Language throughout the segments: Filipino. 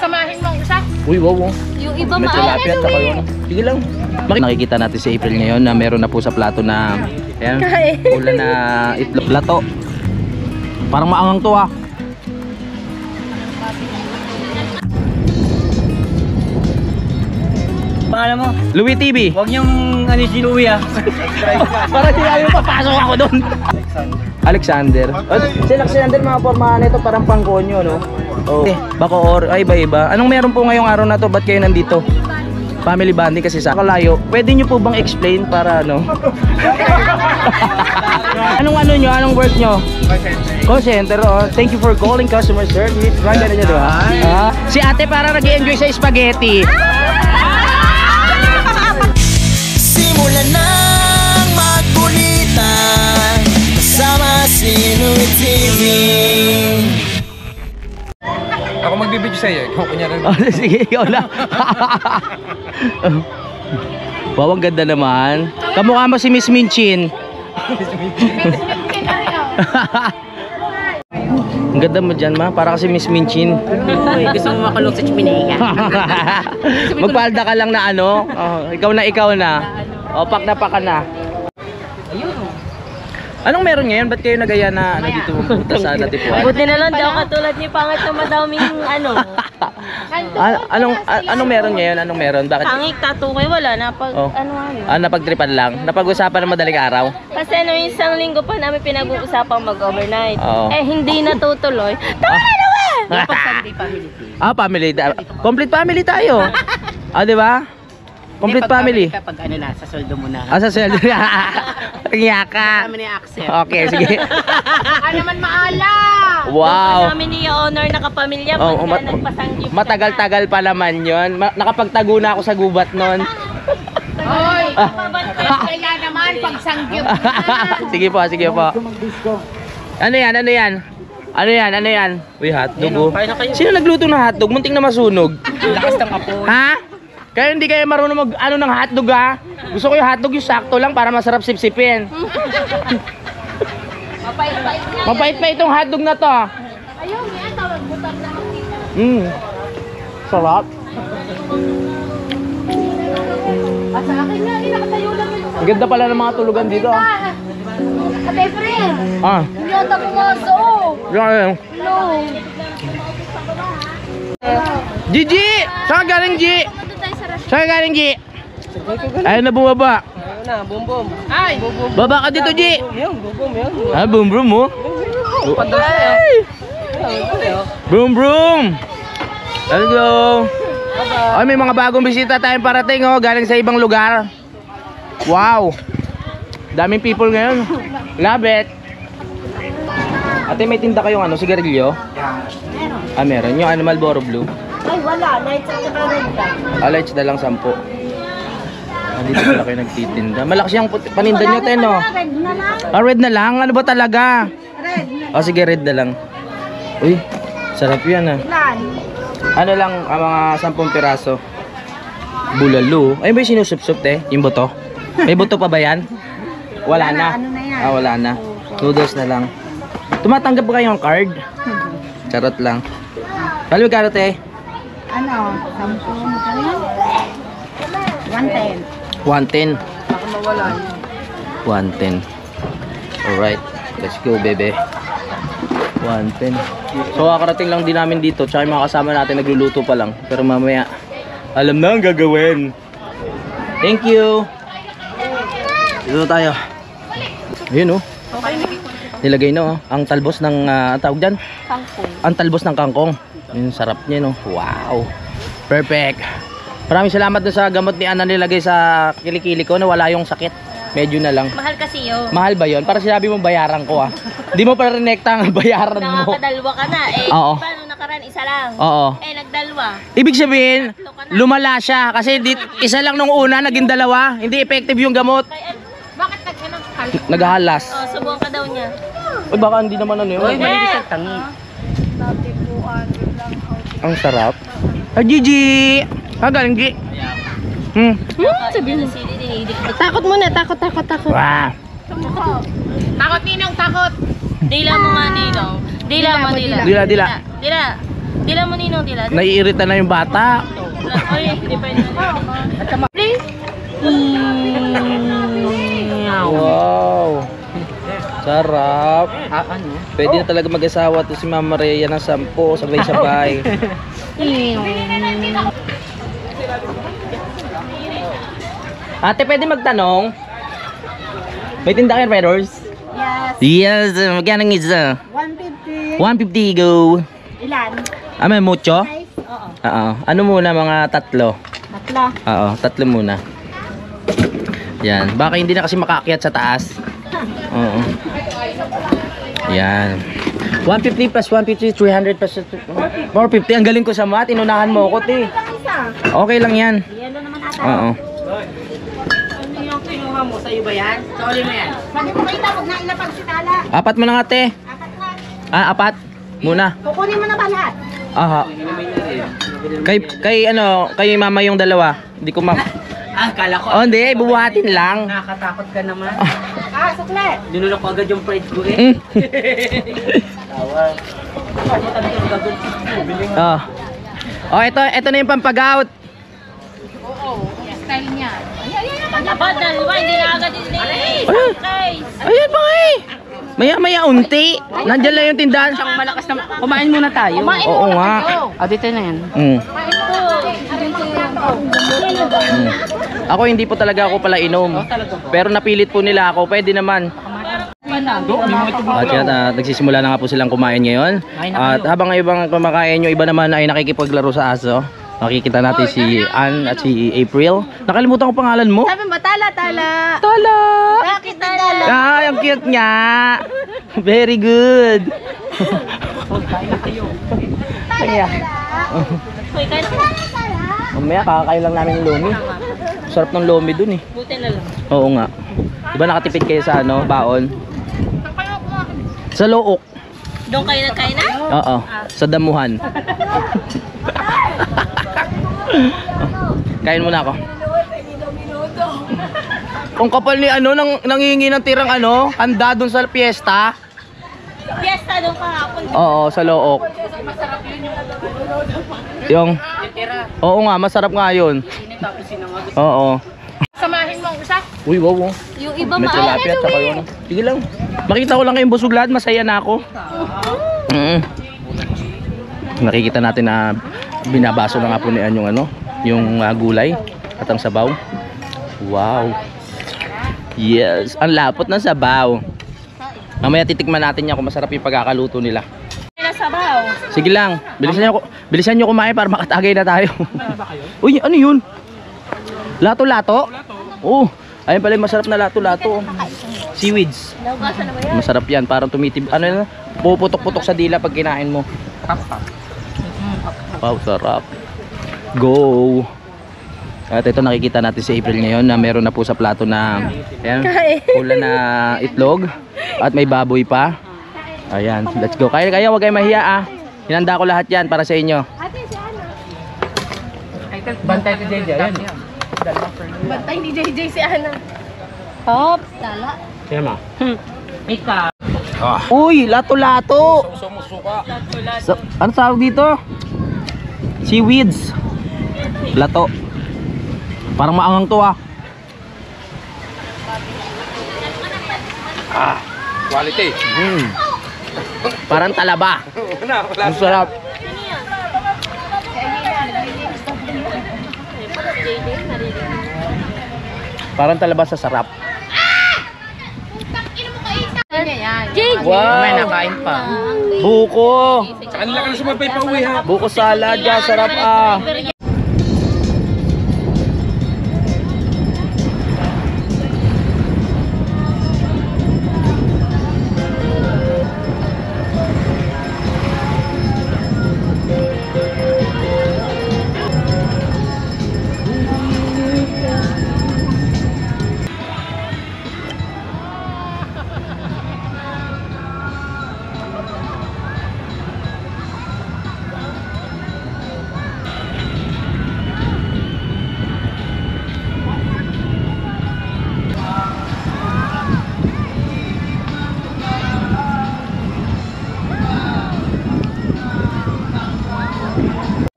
Samahin mo ang isa. Uy, wow. Yung iba May tilapia at saka yun. Sige lang. Nakikita natin si April ngayon na meron na po sa plato na ayan, pula na itlog plato. Parang maangang to ah. Pangalan mo? Louie TV. Huwag niyong ano si Louie ah. Para sinabi mo papasok ako doon. Alexander. Si Alexander mga pormahan nito parang pangkonyo no. Oh. Bacoor ay iba-iba. Anong meron po ngayong araw na to? Ba't kayo nandito? Family bonding kasi sa kalayo. Pwede nyo po bang explain para ano? Anong ano nyo? Anong work nyo? Call center. Oh. Thank you for calling customer service. Ganda na nyo diba? Si ate parang nag-i-enjoy sa spaghetti. Simulan ng magkulitan kasama si Louie TV. Ako magbibideo sa'yo. Ikaw kunya rin. Oh, sige, ikaw lang. Wow, ang ganda naman. Kamukha mo si Miss Minchin. Ang ganda mo dyan, ma. Para kasi Miss Minchin. Gusto mo makulong sa chiminea. Magpalda ka lang na ano. Oh, ikaw na. O, pak na. Anong meron ngayon? Ba't kayo nagaya na ano dito pumunta sa Natipuan? Buti na lang daw katulad ni Pangit na madaming ano. Anong meron ngayon? Anong meron? Bakit? Pangit, tattoo kayo wala. Oh. Napagtripan lang. Napag-usapan ng madaling araw. Kasi ano, isang linggo pa namin pinag-uusapang mag-overnight. Oo. Eh, hindi natutuloy. Tama na naman! Family. Complete family tayo. Di ba? Complete family. Kapag ano na, sa soldo mo na. Sa sweldo. Ngiyaka. Kami ni accept. Okay, sige. naman maala! Wow. Namin ni Honor na kapamilya pag nagpasanggip. Matagal-tagal pa naman yun. Nakapagtago na ako sa gubat nun. Hoy! Kaya naman pagsanggip Sige po. Ano yan? Uy, hotdog oh. Sino nagluto ng hotdog? Munting na masunog. Lakas ng apoy. Ha? Kaya hindi kayo marunong mag ano ng hotdog ha? Gusto ko yung hotdog yung sakto lang para masarap sipsipin. Mapait pa itong hotdog na to. Ayaw, may tawag butar na Sarap. sa akin nga, nakatayo lang yun. Ang ganda pala ng mga tulugan dito ah. Ate Fred! Hindi ako tapumaso! Yan. No! Gigi! Saan ka galing, G? Saan ka galing, G? Ayun na bumaba. Ayun na, bum. Ay! Baba ka dito, G. Bum yan. Boom boom mo. Boom boom. Let's go. Ay, may mga bagong bisita tayong parating oh, galing sa ibang lugar. Wow. Daming people ngayon. Love it. Ate, may tinda kayong ano, sigarilyo? Meron. Yung Marlboro Blue. Ay, wala. Lights at saka red lang. Lights na lang 10. Dito pala kayo nagtitinda. Malakas yung paninda nyo, Teno. Red na lang. Red na lang? Ano ba talaga? Red. Sige, red na lang. Uy, sarap yan ah. Ilan? Ano lang, mga 10 piraso. Bulalo. Ay, may sinusup-sup yung buto. May buto pa ba yan? Wala na. Ano na yan? Wala na. Noodles na lang. Tumatanggap ba kayong card? Charot lang. Paano magkano, te? Ano? 10. 110. Baka mawala. 110. Alright. Let's go, bebe. 110. So, kakarating lang din namin dito. Tsaka yung mga kasama natin nagluluto pa lang. Pero mamaya, alam na ang gagawin. Thank you. Dito tayo. Ayun oh. Nilagay na oh. Ang talbos ng, tawag dyan? Kangkong. Ang talbos ng kangkong. Yung sarap niya no. Wow. Perfect. Maraming salamat dun sa gamot ni Ana nilagay sa kilikili ko na wala yung sakit. Medyo na lang. Mahal kasi yun. Mahal ba yon? Para sinabi mo bayaran ko ah. Hindi mo pa rinekta ang bayaran mo. Nakakadalwa ka na. Eh, Oo. paano nakaraan? Isa lang. Oo. Eh, nagdalwa. Ibig sabihin, lumala siya. Kasi isa lang nung una, naging dalawa. Hindi effective yung gamot. Bakit naghanap ka? Naghahalas. Oh, subukan ka daw niya. Uy, baka hindi naman ano yun. Uy, malinis ang tangi. Ang sarap. Gigi! Galing, G. Sabihin mo. Takot muna, takot. Wow. Takot, Ninong, takot. Dila mo nga, Ninong. Dila mo, dila. Dila. Dila. Dila mo ninong, dila. Naiirita na yung bata. Ay, hindi pa yun. Please. Wow. Sarap. Ano? Pwede na talaga mag-asawa to si Mama Rhea ng 10, sabay-sabay. Ate, pwede magtanong? May tinda kayo, Redors? Yes. Yes, magkano ng isa? 150. 150 go. Ilan? May mucho? Oo. Oo. Ano muna, mga 3? Tatlo. Oo, 3 muna. Yan. Baka hindi na kasi makaakyat sa taas. Oo. Yan. 150 plus 150, 300 plus 450. Ang galing ko sa math. Inunahan mo ako, te. Okay lang yan. Yelo naman ata. Oo. Ano yung kinuha mo? Sa'yo ba yan? Sorry mo yan. Sabi ko kayo, huwag na ilapag si Tala. 4 mo na nga, te. 4 na. 4 muna. Kukunin mo na ba lahat? Aha. Kay mama yung 2. Hindi ko Kala ko. Oh, hindi. Bubuhatin lang. Nakakatakot ka naman. Sukle. Dinulok ko agad yung pride ko Mm. Oh. Oh, ito na yung pampag-out. Style niya. Aba, dalawa, hindi na agad din. Okay. Ayan ba eh. Maya unti. Nandiyan lang yung tindahan. Siyang malakas na. Kumain muna tayo. Oo nga. Dito na yan. Mm. Ako hindi po talaga ako pala inom. Pero napilit po nila ako. Pwede naman. At yan, nagsisimula na nga po silang kumain ngayon. At habang ibang kumakain, yung iba naman ay nakikipaglaro sa aso. Makikita natin si Ann at si April. Nakalimutan ko pangalan mo. Sabi ba, Tala? Tala! Bakit Tala? Ay, ang cute niya. Very good. Kaya. Uy, kain na. Mamaya kakakain lang namin ng lomi. Sarap ng lomi dun eh. Buti na lang. Oo nga. Diba nakatipid kayo sa baon? Sa Look. Doon kayo nagkain na? Oo. Sa damuhan. Kain muna ako. Kung kapal ni nangingi ng tirang handa dun sa piyesta. Fiesta doon kahapon. Oo, sa Look. Yung oo nga, masarap nga yun. Oo. Samahin mo ang isa. Uy, wow. Yung iba May tilapia at saka yun. Sige lang. Makita ko lang kayong busog lahat, masaya na ako. Nakikita natin na binabaso na nga po niyan yung gulay at ang sabaw. Wow. Yes, ang lapot ng sabaw. Mamaya titikman natin yan kung masarap yung pagkakaluto nila. Sabaw. Sige lang, bilisan nyo kumain para makatagay na tayo. Uy, ano yun? Lato-lato? Oo. Ayun pala yung masarap na lato-lato. Seaweeds. Naugasan na ba yan? Masarap yan, parang tumitib. Puputok-putok sa dila pag kinain mo. Wow, sarap. Go! At ito nakikita natin si April ngayon na meron na po sa plato na pula na itlog at may baboy pa. Ayan, let's go. Kaya huwag kayo mahiya Hinanda ko lahat yan para sa inyo. Bantay ni JJ, ayan. Bantay ni JJ si Ana. Hop, Tala. Kaya ma. Ika. Uy, lato-lato! Ano tawag dito? Seaweeds. Lato. Parang maangang to Quality. Parang talaba. Ang sarap. Parang talaba sa sarap. JJ! Wow! May nakain pa. Buko! Sa kanila ka na sumabay pa uwi ha. Buko salad, sarap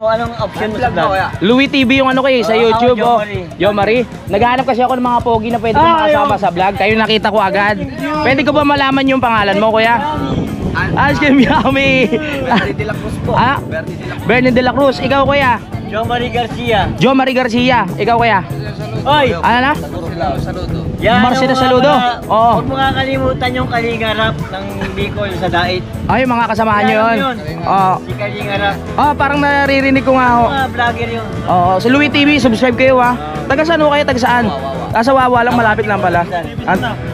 kung anong option mo sa vlog. Louie TV yung ano kayo sa YouTube. Ako, Jo Marie. Naghahanap kasi ako ng mga pogi na pwede ko makasama sa vlog. Kayo nakita ko agad. Pwede ko ba malaman yung pangalan mo, kuya? Asking Yami. Bernie de la Cruz po. Ah? Bernie de la Cruz. Ikaw, kuya? Jo Marie Garcia. Jo Marie Garcia. Ikaw, kuya? Oy! Ano na? Yan, Marcelo yung mga Saludo. mga- Oo. Huwag mo kakalimutan yung Kalinga Rap ng Bicol sa Dait. Ay, mga kasamahan nyo yun. Oo. Si Kalinga Rap. Oh, parang naririnig ko nga ako. Mga vlogger yun. Oo, sa Louie TV, subscribe kayo ha. Taga saan ho kayo? Taga saan? Sa Wawa lang, malapit lang pala.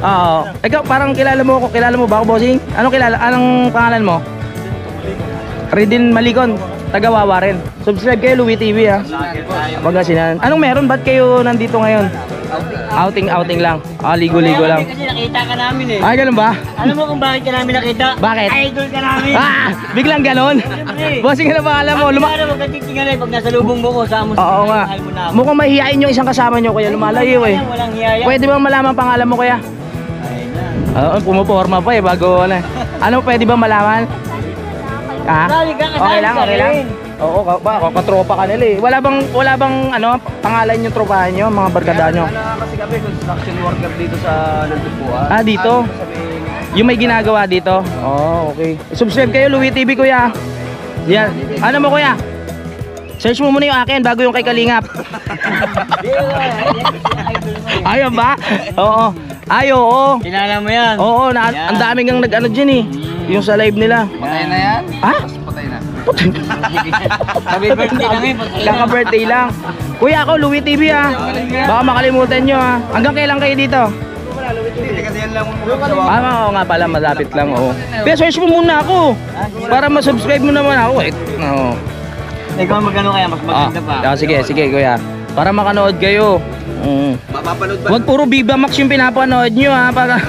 Oo. Ikaw, parang kilala mo ba ako, bossing? Anong pangalan mo? Ridin Malikon. Taga Wawa rin. Subscribe kayo, Louie TV ha. Pagkasinan. Anong meron? Ba't kayo nandito ngayon? Outing lang. Ligo-ligo lang. Kasi nakita ka namin eh. Ay, ganun ba? Alam mo kung bakit ka namin nakita? Bakit? Idol ka namin. Biglang ganon? Bossing, ano pangalan mo? Ano mo katitingalay pag nasa lubong mo ko sa amo. Oo nga. Mukhang mahihain yung isang kasama nyo, kuya. Lumalayo eh. Walang hiyaya. Pwede bang malaman pangalan mo, kuya? Oo, pumuporma pa eh bago ano. Ano pwede bang malaman? Ha? Okay lang, okay lang. Oo, katropa ka nila eh. Wala bang ano, pangalan yung tropahan nyo, mga barkada nyo? Kasi kami construction worker dito sa Nagtupuan. Dito? Yung may ginagawa dito? Oh, okay. Subscribe kayo, Louie TV, kuya. Yan. Ano mo, kuya? Search mo muna yung akin bago yung kay Kalingap. Ayaw ba? Oo. Ay, oo. Kilala mo yan. Oo, ang daming ang nag-ano dyan eh. Yung sa live nila. Patay na yan? Ha? Patay na. Happy birthday lang eh. Kaka-birthday lang. Kuya, ako, Louie TV ha. Baka makalimutan nyo ha. Hanggang kailan kayo dito? Kasi yan lang Oo nga pala, malapit lang. Oo. Pero search mo muna ako. Para ma-subscribe mo naman ako. Oo. Ikaw magano kaya mas maganda pa. Sige, kuya. Para makanood kayo. Mapapanood ba? Huwag puro Viva Max yung pinapanood nyo ha. Para...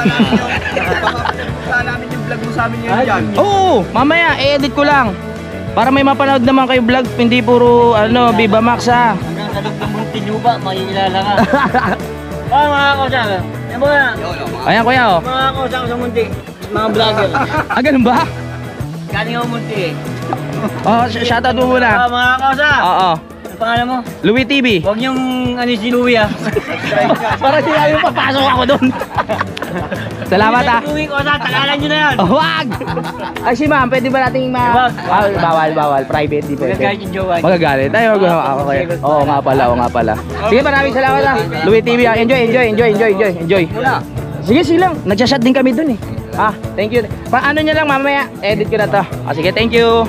Saan namin yung vlog mo sa amin yun dyan? Oo, mamaya, i-edit ko lang. Para may mapanood naman kayo vlog, hindi puro Viva Max ha. Hanggang sa loob ng Muntinlupa, makikilala ka. Mga kausap. Yan mga, Ayan kuya oh. mga kausap sa Munti. Mga vlogger. Ganun ba? Galing ako Munti eh. Shoutout mo muna. Mga kausap. Oo. Ano pangalan mo? Louie TV. Huwag niyong si Louie ah. Para sinabi mo papasok ako doon. Salamat ha. Louie ko sa tagalan niyo na yan. Wag! Ay si ma'am, pwede ba nating Wag. bawal. Private, di pwede. Magagalit yung jowa. Magagalit. Ay, oo nga pala. Sige, maraming salamat ha. Louie TV ha. Enjoy. Sige lang. Nagsa-shot din kami dun eh. Thank you. Paano nyo lang mamaya? Edit ko na to. Sige, thank you.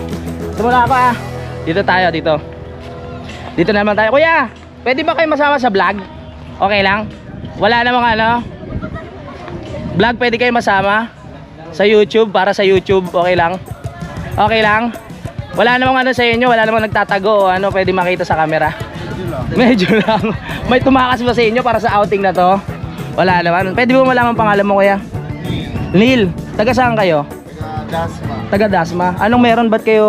Simula ako ha. Dito tayo, dito. Dito naman tayo. Kuya, pwede ba kayo masama sa vlog? Okay lang? Wala namang vlog, pwede kayo masama? Sa YouTube, para sa YouTube, okay lang? Okay lang? Wala namang sa inyo, wala namang nagtatago o pwede makita sa camera? Medyo lang. May tumakas ba sa inyo para sa outing na to? Wala naman. Pwede mo malaman pangalan mo, kuya? Neil, taga saan kayo? Taga Dasma. Anong meron? Ba't kayo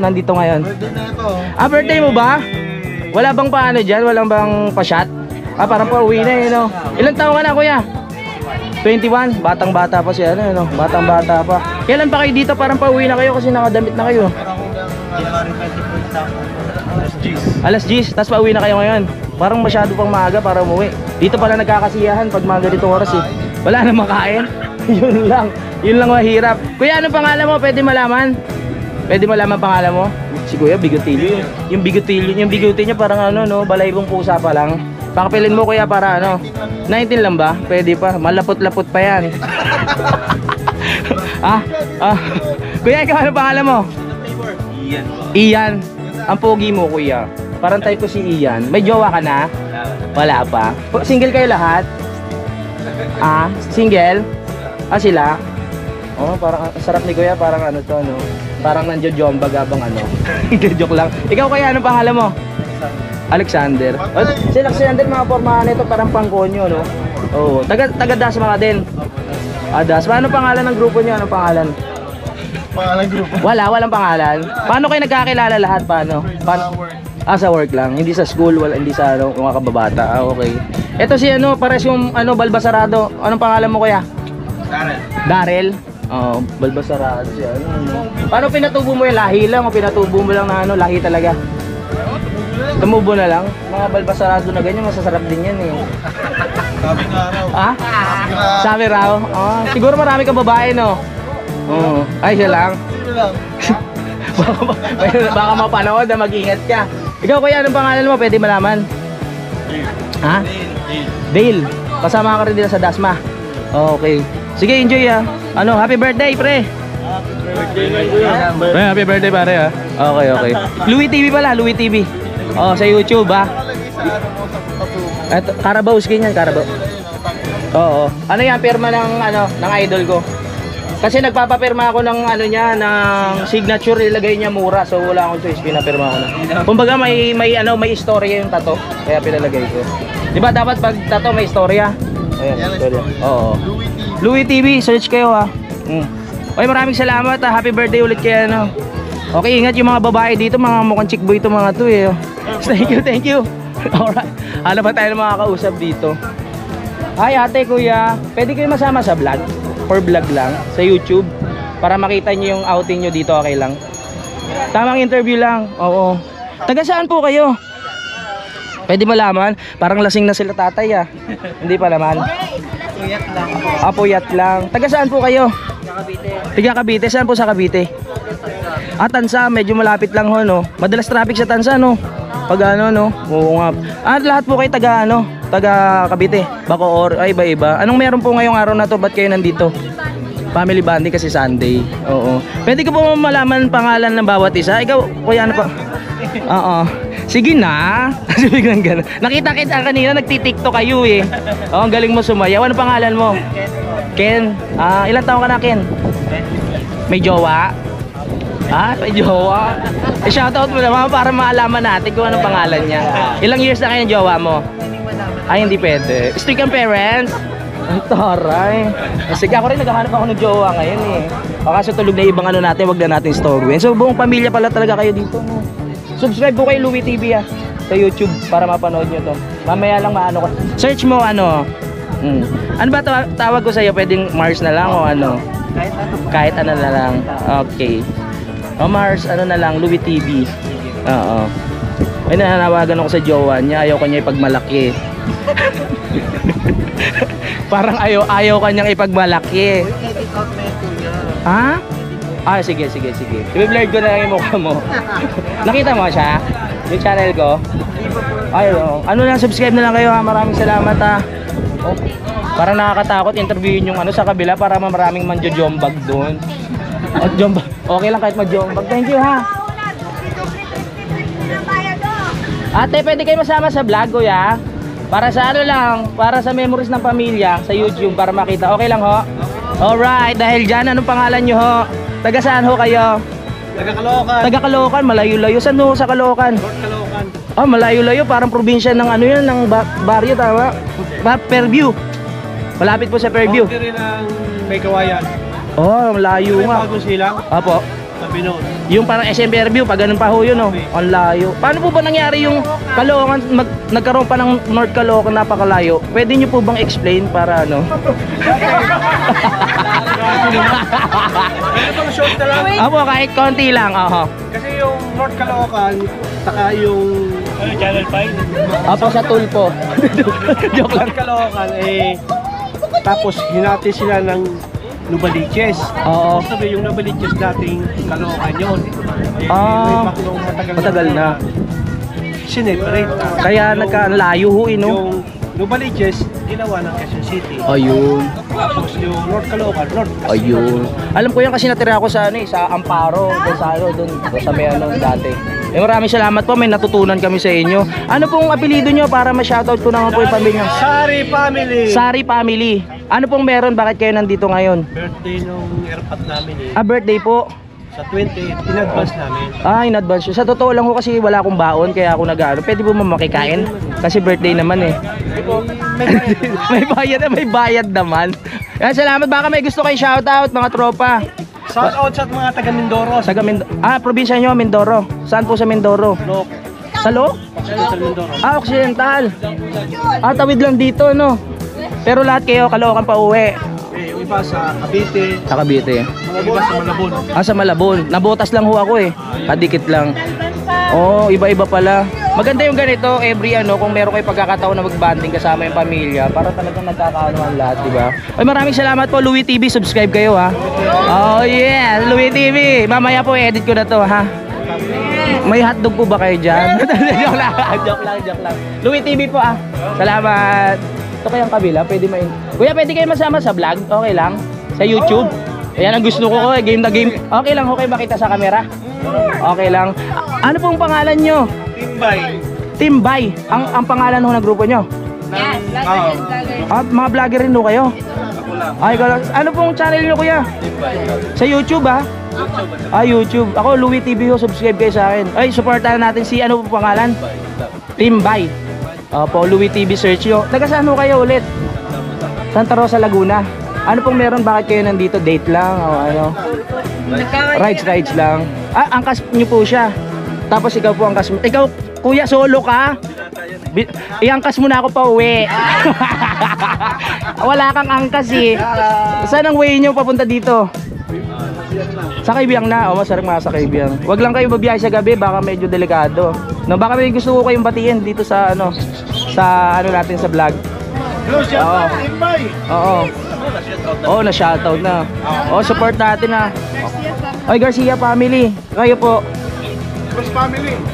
nandito ngayon? Birthday na ito. Birthday mo ba? Wala bang paano dyan? Walang bang pa-shot? Parang pa-uwi na no? Ilang taon ka na, kuya? 21? Batang-bata pa siya, Batang-bata pa. Kailan pa kayo dito? Parang pa-uwi na kayo kasi nakadamit na kayo. Alas 10, tapos pa-uwi na kayo ngayon. Parang masyado pang maaga para umuwi. Dito pala nagkakasiyahan pag mga ganitong oras eh. Wala na makain. Yun lang mahirap. Kuya, ano pangalan mo? Pwede malaman? Pwede malaman pangalan mo? Si Kuya, bigotilyo. Yung bigotilyo niya parang balaybong pusa pa lang. Pakapilin mo kuya para 19 lang ba? Pwede pa. Malapot-lapot pa yan. Kuya, ikaw ano pangalan mo? Ian. Ang pogi mo kuya. Parang type ko si Ian. May jowa ka na? Wala pa. Single kayo lahat? Single? Sila? Parang sarap ni kuya. Parang parang nandiyo-jombag abang Joke lang. Ikaw kaya ano pangalan mo? Alexander. Si Alexander mga pormahan nito parang pangkonyo Oo, taga Dasma ka din. Dasma. Ano pangalan ng grupo niyo? Ano pangalan? Pangalan grupo. Walang pangalan. Paano kayo nagkakilala lahat? Paano? Sa work lang. Hindi sa school, hindi sa mga kababata. Okay. Ito si pares yung Balbasarado. Anong pangalan mo kuya? Daryl. Balbasarado siya. Paano pinatubo mo yung lahi lang o pinatubo mo lang na lahi talaga? Tumubo na lang. Mga balbasarado na ganyan, masasarap din yan eh. Sabi nga raw. Ah? Sabi raw? Oh, siguro marami kang babae, no? Oo. Ay, siya lang. Sino lang? Baka mapanood na mag-ingat ka. Ikaw kuya, anong pangalan mo? Pwede malaman? Ha? Dale. Kasama ka rin dito sa Dasma. Okay. Sige, enjoy ha. Ano, happy birthday, pre. Pre, happy birthday pare ha. Okay, okay. Louie TV pala, Louie TV. Oh, sa YouTube ha. Eto, Carabao skin yan, Carabao. Oo. Ano yan, pirma ng ano, ng idol ko. Kasi nagpapapirma ako ng ano niya, ng signature, ilagay niya mura. So wala akong choice, pinapirma ko na. Kumbaga may ano, may istorya yung tato, kaya pinalagay ko. 'Di ba dapat pag tato may istorya? Ayan, istorya. Oo. Louie TV, search kayo ha. Okay, maraming salamat ha. Happy birthday ulit kay ano. Okay, ingat yung mga babae dito, mga mukhang chick boy itong mga to eh. Thank you, thank you. Alright. Hala pa tayo ng mga kausap dito. Hi ate, kuya. Pwede kayo masama sa vlog? For vlog lang sa YouTube para makita niyo yung outing niyo dito, okay lang. Tamang interview lang. Oo. Taga saan po kayo? Pwede malaman? Parang lasing na sila tatay ah. Hindi pa naman. Puyat lang. Puyat lang. Taga saan po kayo? Taga Cavite. Saan po sa Cavite? Tansa, medyo malapit lang ho no. Madalas traffic sa Tansa no. Pag ano no. Oo nga. Lahat po kayo taga ano? Taga Cavite, Bacoor, ay iba-iba. Anong meron po ngayong araw na to? Ba't kayo nandito? Family bonding kasi Sunday. Oo. Pwede ko po malaman pangalan ng bawat isa? Ikaw, kuya ano pa? Oo. Sige na. Biglang ganun. Nakita kita kanina, nagti-tiktok kayo eh. Oo, ang galing mo sumayaw. Ano pangalan mo? Ken. Ilang taon ka na, Ken? May jowa? May jowa? Shoutout mo naman para maalaman natin kung anong pangalan niya. Ilang years na kayo ng jowa mo? Ay, hindi pwede. Strict ang parents. Ay, taray. Sige, ako rin naghahanap ako ng jowa ngayon eh. Kaso tulog na ibang ano natin, wag na natin story. So, buong pamilya pala talaga kayo dito. No? Subscribe po kay Louie TV sa YouTube para mapanood nyo to. Mamaya lang maano ko. Search mo ano. Ano ba tawag ko sa'yo? Pwedeng Mars na lang o ano? Kahit ano na lang. Okay. O Mars, ano na lang, Louie TV. Oo. Ay, nananawagan ako sa jowa niya. Ayaw ko niya ipagmalaki. Parang ayaw kanyang ipagmalaki. Ha? Sige. I-blur ko na lang yung mukha mo. Nakita mo siya? Yung channel ko? Ayaw. Ano lang, subscribe na lang kayo ha. Maraming salamat ha. Oh, parang nakakatakot interviewin yung ano sa kabila para maraming manjo-jombag doon. Jombag. Okay lang kahit mag-jombag. Thank you ha. Ate, pwede kayo masama sa vlog, kuya? Para sa ano lang, para sa memories ng pamilya sa YouTube para makita. Okay lang ho? Alright, dahil dyan, anong pangalan nyo ho? Taga saan ho kayo? Taga Caloocan. Taga Caloocan, malayo-layo. Saan ho sa Caloocan? North Caloocan. Malayo-layo, parang probinsya ng ano yun, ng baryo, tama? Fairview. Malapit po sa Fairview. Boundary ng May Kawayan. Malayo nga. Bagong silang. Apo. Sabi noon. Yung parang SM Fairview, pag ganun pa ho yun, ang layo. Paano po ba nangyari yung Caloocan, nagkaroon pa ng North Caloocan, napakalayo? Pwede nyo po bang explain para ano? Ito short na lang. Apo, kahit konti lang, Kasi yung North Caloocan, saka yung Channel 5. Apo, sa Tulpo. Joke lang. North Caloocan, tapos hinati sila ng Nubaliches. Oo. Sabi yung Nubaliches dating Caloocan yun. Matagal na. Sineparate. Kaya nagkalayo ho, no? Yung Nubaliches, ginawa ng Quezon City. Ayun. Tapos yung North Caloocan, North. Ayun. Alam ko yan kasi natira ako sa sa Amparo, doon sa may ano dati. Maraming salamat po, may natutunan kami sa inyo. Ano pong apelyido nyo para ma-shoutout ko naman po yung pamilya? Sari Family. Sari Family. Ano pong meron? Bakit kayo nandito ngayon? Birthday nung airpot namin Birthday po. Sa 20, in-advance namin. In advance. Sa totoo lang ko kasi wala akong baon kaya ako nag-ano. Pwede po makikain? Kasi birthday naman eh. may bayad naman. Yan, salamat. Baka may gusto kayo shoutout mga tropa. Shout out sa mga taga Mindoro. Probinsya nyo, Mindoro. Saan po sa Mindoro? Lok. Sa Lok? Occidental Mindoro. Occidental. Tawid lang dito, no? Pero lahat kayo, Caloocan pa uwi. Yung iba sa Cavite. Sa Cavite. Yung iba sa Malabon. Sa Malabon. Nabotas lang ho ako eh. Kadikit lang. Oh, iba-iba pala. Maganda yung ganito, every kung meron kayo pagkakataon na mag-banding kasama yung pamilya, para talagang nagkakaanoan lahat, di ba? Ay, maraming salamat po, Louie TV. Subscribe kayo, ha? Oh, yeah, Louie TV. Mamaya po, edit ko na to, ha? May hotdog po ba kayo dyan? Joke lang. Louie TV po, ah. Salamat. Ito kayang kabila, pwede Kuya, pwede kayo masama sa vlog? Okay lang? Sa YouTube? Ayan ang gusto ko, game na game. Okay lang, okay makita sa camera? Okay lang. Ano pong pangalan nyo? Timbay. Ang pangalan ho ng grupo nyo? Yes, vlogger. Mga vlogger rin ho kayo? Ay, ano pong channel nyo, kuya? Sa YouTube, ha? YouTube. Ako, Louie TV ho. Subscribe kayo sa akin. Ay, supportahan natin si ano pong pangalan? Timbay. Opo, Louie TV search nyo. Taga saan ho kayo ulit? Santa Rosa, Laguna. Ano pong meron? Bakit kayo nandito? Date lang? O ano? Rides lang. Angkas nyo po siya. Tapos ikaw po angkas mo. Ikaw, kuya, solo ka? Iangkas mo na ako pa uwi. Wala kang angkas eh. Saan ang way nyo papunta dito? Sa Kaibiyang na. O, masarap mga sa Kaibiyang. Huwag lang kayo babiyahe sa gabi. Baka medyo delikado. No, baka may gusto ko kayong batiin dito sa natin sa vlog. Oo. Oh, na-shoutout na. Oh, support natin na. Oy, Garcia family. Kayo po.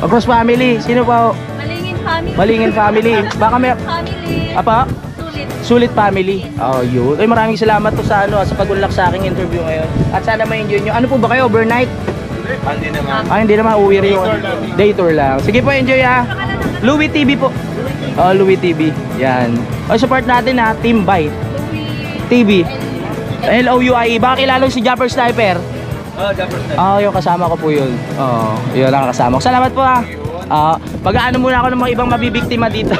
Cross family. Sino pa? Malingin family. Baka may Family. Apa? Sulit family. Oh, yun. Ay, maraming salamat po sa sa pag-unlock sa aking interview ngayon. At sana ma-enjoy nyo. Ano po ba kayo? Overnight? Hindi naman. Hindi naman. Uwi rin. Day tour lang. Sige po, enjoy ha. Louie TV po. Oh, Louie TV. Yan. Oh, support natin ha. Timbay TV. L-O-U-I-E. Baka kilala si Japper Sniper? Yung kasama ko po yun. Yun lang kasama ko. Salamat po ha. Pag-aano muna ako ng mga ibang mabibiktima dito.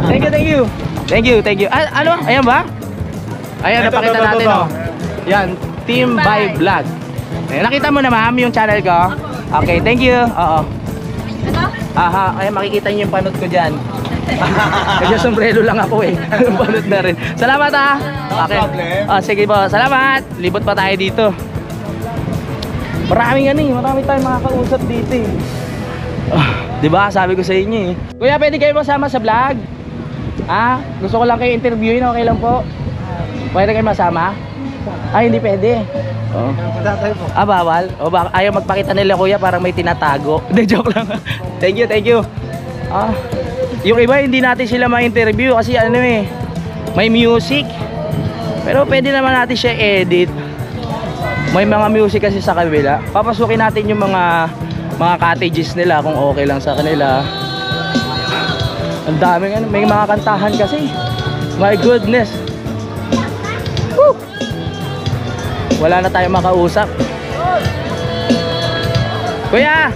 Thank you. Ano? Ayan ba? Ayan, napakita natin oh. Yan, Timbay Vlog. Nakita mo na ma'am yung channel ko? Okay, thank you. Ayan, makikita niyo yung panot ko dyan. Kasi sombrero lang ako eh. Balot na rin. Salamat ha. Okay. Sige po. Salamat. Libot pa tayo dito. Marami tayong makakausap dito eh. Diba? Sabi ko sa inyo eh. Kuya, pwede kayo masama sa vlog? Gusto ko lang kayo interviewin. Okay lang po. Pwede kayo masama? Hindi pwede. Bawal? Ayaw magpakita nila kuya, parang may tinatago. Hindi, joke lang. Thank you. Yung iba hindi natin sila ma-interview kasi may music. Pero pwede naman natin siya edit. May mga music kasi sa kabila. Papasukin natin yung mga cottages nila kung okay lang sa kanila. Ang daming may mga kantahan kasi. My goodness. Woo! Wala na tayong makausap. Kuya,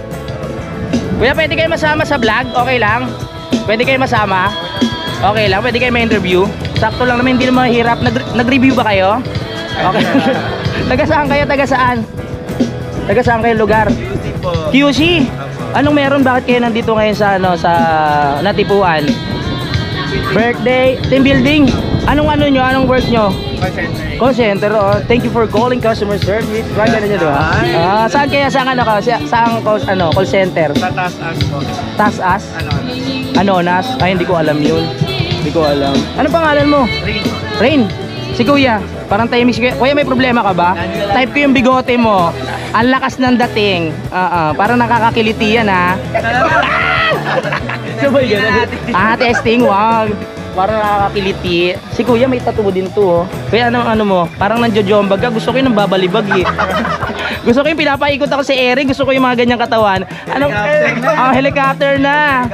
pwede kayo masama sa vlog? Okay lang? Pwede kayo masama? Okay lang, pwede kayo ma-interview? Sakto lang naman, hindi naman mahirap. Nag-review ba kayo? Okay. Taga-saan kayo? Taga-saan kayo lugar? QC? Anong meron? Bakit kayo nandito ngayon sa Natipuan? Birthday? Team building? Anong work nyo? Call center. Thank you for calling customer service. Ganun nyo, diba? Saan call center? Sa Taas po. Taas? Anonas? Hindi ko alam yun. Hindi ko alam. Anong pangalan mo? Rain. Si Kuya. Parang tahimik si Kuya. Kuya, may problema ka ba? Type ko yung bigote mo. Ang lakas ng dating. Parang nakakakiliti yan ha. Sabay ganun. Testing. Wag. Parang nakakakiliti. Si Kuya may tattoo din to. Kaya ano mo? Parang nanjojombag ka. Gusto ko yung babalibag eh. Gusto ko yung pinapaikot ako si Eric. Gusto ko yung mga ganyang katawan. Helicopter na.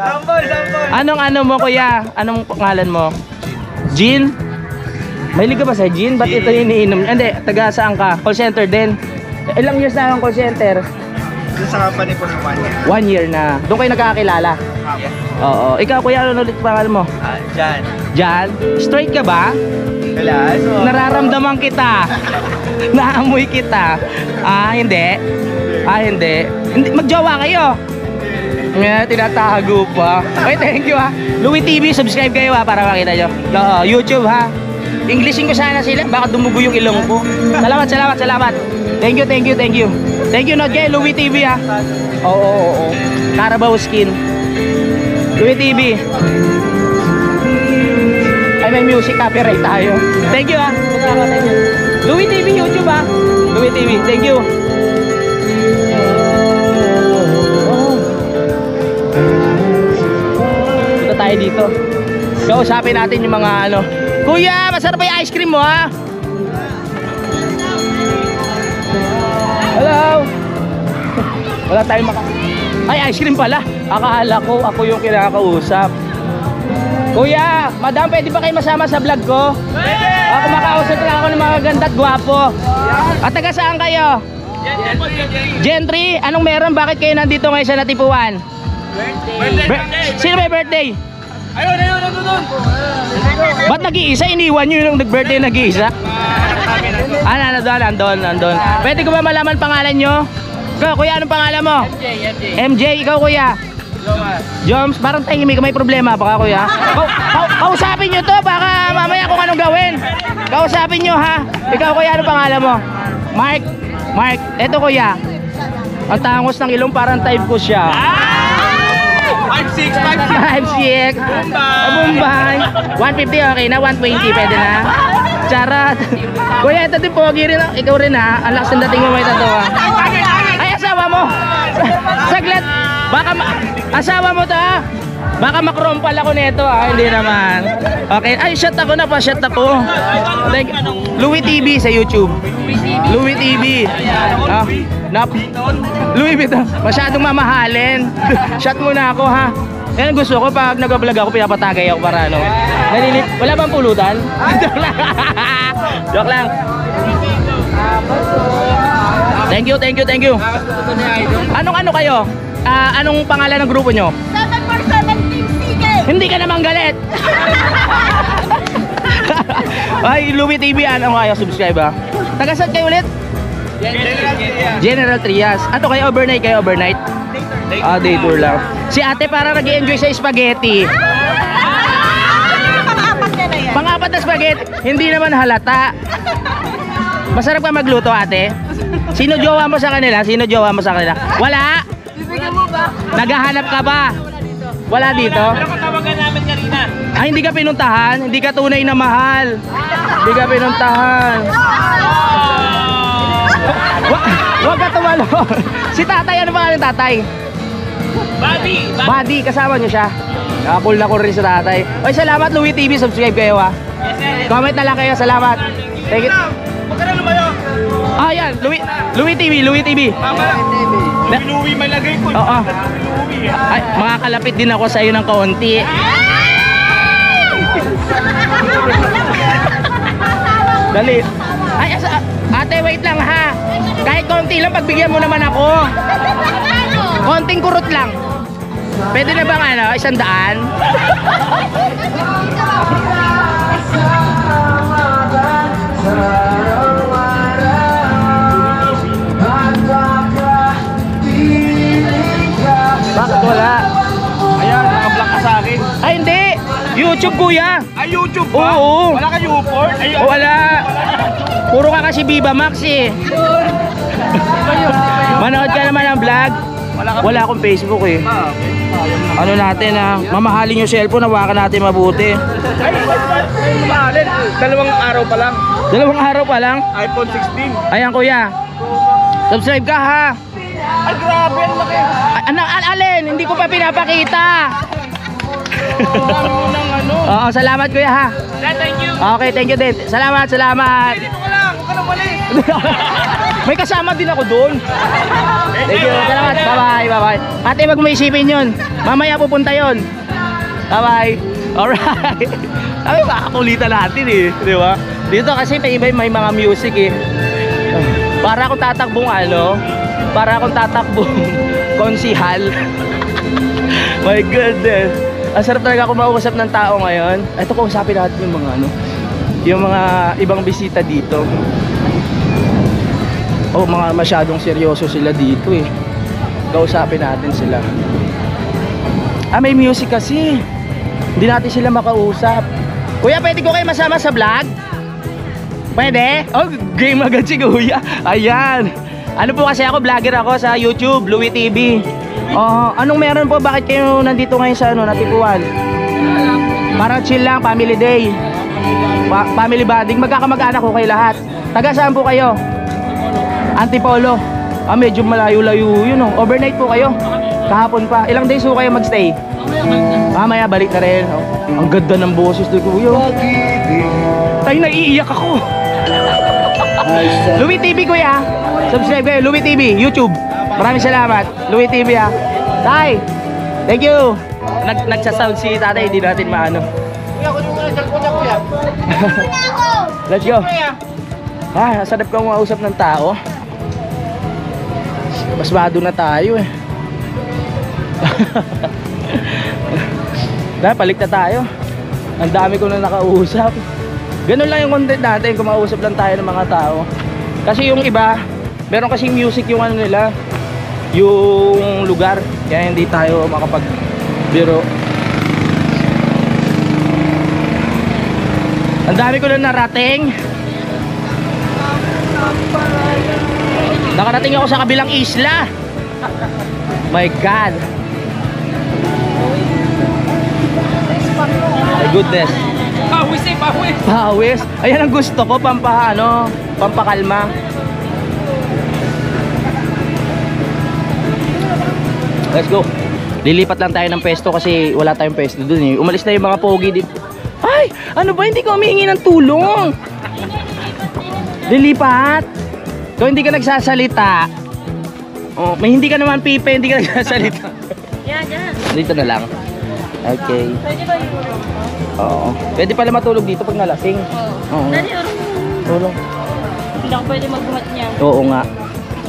Anong mo kuya? Anong pangalan mo? Jean? Mahilig ka ba sa Jean? Ba't ito yung iniinom? Hindi, taga saan ka? Call center din? Ilang years na ang call center? Sa company po sa 1 year. 1 year na. Doon kayo nagkakakilala? Yes. Oo. Ikaw kuya, ano ulit pangalan mo? Jan? Straight ka ba? Wala. Nararamdaman kita. Naamoy kita. Hindi. Hindi. Magjowa kayo. Tinatago pa. Okay, thank you ha. Louie TV, subscribe kayo ha para makita nyo. YouTube ha. Englishin ko sana sila. Baka dumugo yung ilong ko. Salamat. Thank you. Thank you, Nod. Louie TV ha. Oo. Carabao Skin. Louis TV. Ay, may music copyright tayo. Thank you, ha. Louis TV YouTube, ha. Louis TV, thank you. Punta tayo dito. Kausapin natin yung mga ano. Kuya, masarap ba yung ice cream mo, ha? Hello. Wala tayong Ay, ice cream pala. Akala ko ako yung kinakausap. Kuya, madam, pwede ba kayo masama sa vlog ko? Pwede! Ako makausap lang ako ng mga ganda at gwapo. At taga saan kayo? Gen 3. Anong meron? Bakit kayo nandito ngayon sa Natipuan? Birthday! Sino may birthday? Ayun, nandun! Ba't nag-iisa? Iniwan nyo yung nag-birthday nag-iisa? Nandun. Pwede ko ba malaman pangalan nyo? Ikaw, kuya, anong pangalan mo? MJ, ikaw, kuya? Joms, parang tahimik, may problema baka, kuya? Kausapin nyo to, baka mamaya kung anong gawin. Kausapin nyo, ha? Ikaw, kuya, anong pangalan mo? Mark, eto, kuya. Ang tangos ng ilong, parang type ko siya. 5'6". Bombay. 150, okay na? 120, pwede na? Charat. Kuya, ito din pogi rin. Ikaw rin, ha? Ang lakas ng dating mo may tatawa. Ay, asawa mo. Saglit. Baka asawa mo to, ha? Baka makrompal ako nito, ha? Hindi naman. Okay. Ay, shot ako na pa. Shot ako. Like, Louis TV sa YouTube. Louis TV. Louis Vuitton. Masyadong mamahalin. Shot muna ako, ha? Yan gusto ko pag nag-vlog ako, pinapatagay ako para ano. Wala bang pulutan? Joke lang. Thank you. Anong kayo? Anong pangalan ng grupo nyo? 747 Team CJ. Hindi ka naman galit. Ay, Louis TV, ano kayo? Subscribe, ha? Tagasad kayo ulit? General Trias. Ato kayo overnight? Day tour lang. Si ate parang nag-i-enjoy sa spaghetti. Pang-apat na yan. Pang-apat na spaghetti. Hindi naman halata. Masarap ka magluto, ate? Sino jowa mo sa kanila? Wala? Bibigyan mo ba? Naghahanap ka ba? Wala dito? Pero katawagan namin kanina. Ay, hindi ka pinuntahan? Hindi ka tunay na mahal. Hindi ka pinuntahan. Wag ka tumalo. Si tatay, ano pangalan ng tatay? Buddy, kasama nyo siya. Cool na cool rin sa tatay. Ay, salamat Louis TV, subscribe kayo, ha. Comment na lang kayo, salamat. Thank you. Magkano ba yun? Ah, yan, Louis TV. Louis may lagay ko. Oo. Ay, makakalapit din ako sa iyo ng kaunti. Dali. Ay, ate, wait lang, ha. Kahit konti lang, pagbigyan mo naman ako. Konting kurot lang. Pwede na bang 100? Bakit wala? Ayan, naka-block ka sa akin. Ay, hindi. YouTube, kuya. Ay, YouTube ba? Oo. Wala ka U-port? Wala. Puro ka kasi Viva Max, eh. Manood ka naman ng vlog. Wala akong Facebook, eh. Ano natin, ha? Mamahalin yung cellphone, hawakan natin mabuti. Ay, mahalin. 2 araw pa lang. 2 araw pa lang. iPhone 16. Ayan, kuya. Subscribe ka, ha? Ay, grabe, ang laki. Alin? Hindi ko pa pinapakita. Oo, salamat, kuya, ha? Thank you. Okay, thank you din. Salamat. Dito ka lang, huwag ka nang mali. May kasama din ako doon. Thank you. Salamat. Bye-bye. Ate, wag mo isipin yun. Mamaya pupunta yun. Bye-bye. Alright. Sabi, makakulitan natin, eh. Di ba? Dito kasi may mga music, eh. Para akong tatakbong konsihal. My goodness. Ang sarap talaga ako makausap ng tao ngayon. Ito, kausapin natin yung mga ibang bisita dito. Mga masyadong seryoso sila dito, eh. Kausapin natin sila. May music kasi. Hindi natin sila makausap. Kuya, pwede ko kayo masama sa vlog? Pwede? Game agad si kuya. Ayan. Ano po kasi ako, vlogger ako sa YouTube, Louis TV. Anong meron po? Bakit kayo nandito ngayon sa Natipuan? Parang chill lang, family day. Family bonding. Magkakamag-anak ko kayo lahat. Taga saan po kayo? Antipolo. Medyo malayo-layo yun oh. Overnight po kayo? Kahapon pa. Ilang days po kayo magstay? Mamaya balik na rin. Ang ganda ng boses doon kuya. Tayo naiiyak ako. Louie TV kuya. Subscribe kayo, Louie TV, YouTube. Maraming salamat. Louie TV ah. Tay, thank you. Nagsasound si tatay, hindi natin maano. Let's go. Sarap kang mausap ng tao. Basmado na tayo eh. Balik na tayo. Ang dami ko na nakausap. Ganun lang yung content natin, kumausap lang tayo ng mga tao. Kasi yung iba, meron kasing music yung nila, yung lugar, kaya hindi tayo makapagbiro. Ang dami ko na narating. Nakarating ako sa kabilang isla. My God. My goodness. Pawis eh, pawis. Pawis. Ayan ang gusto ko, pampakalma. Let's go. Lilipat lang tayo ng pesto kasi wala tayong pesto dun eh. Umalis na yung mga pogi dito. Ay, ano ba? Hindi ko humihingi ng tulong. Lilipat. Kung hindi ka nagsasalita. Oh, may hindi ka naman pipe, hindi ka nagsasalita. Yan. Dito na lang. Okay. Pwede ba yung Oo. Pwede pala matulog dito pag nalasing. Oo. Dali, Tulong. hindi lang pwede magbuhat niya. Oo nga.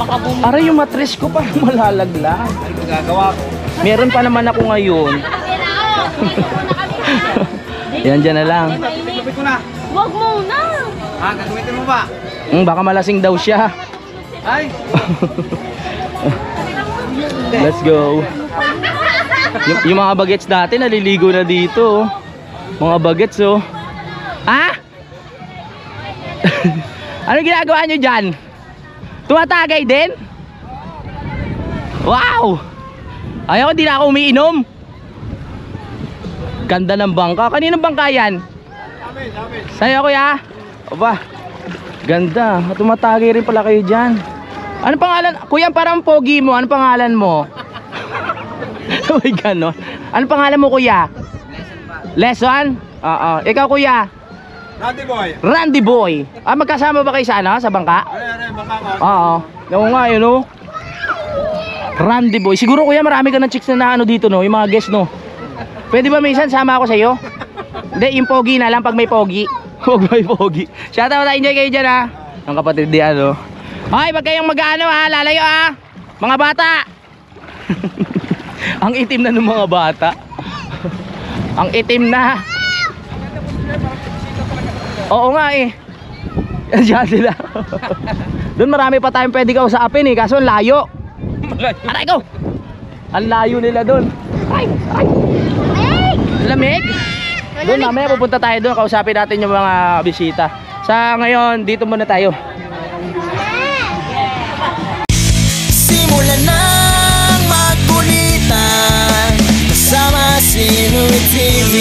Baka Aray yung mattress ko parang malalaglag. Ay, magagawa ko. Meron pa naman ako ngayon. Yan dyan na lang. Lupit ko na. Wag muna. Gagamitin mo ba? Baka malasing daw siya. Ay! Let's go. Yung mga bagets dati naliligo na dito. Mga bagets oh. Ha? Ano ginagawa nyo dyan? Tumatagay din? Wow! Ayaw ko, di na ako umiinom. Ganda ng bangka. Kaninong bangka yan? Amin. Sa'yo kuya? Aba, ganda. Tumatagay rin pala kayo dyan. Ano pangalan? Kuya, parang pogi mo. Ano pangalan mo? Uy, gano'n. Ano pangalan mo kuya? Lesson? Oo. Ikaw kuya? Randy boy. Randy Boy. Magkasama ba kayo sa sa bangka? Aray, baka ka. Oo. Oo nga yun oh. Randy Boy. Siguro kuya marami ka ng chicks na dito no, yung mga guests no. Pwede ba minsan sama ako sa iyo? Hindi, yung pogi na lang pag may pogi. Huwag may pogi. Shoutout, enjoy kayo dyan ha. Ang kapatid di ano. Hoy, wag kayong mag-ano ha, lalayo ha. Mga bata. Ang itim na ng mga bata. Ang itim na. Oo nga eh. Diyan sila. Doon marami pa tayong pwede kausapin eh, kaso ang layo. Aray ko! Ang layo nila doon. Ay! Lamig! Doon mamaya pupunta tayo doon, kausapin natin yung mga bisita. Sa ngayon, dito muna tayo. Simulan ng magkulitan kasama si Louie TV.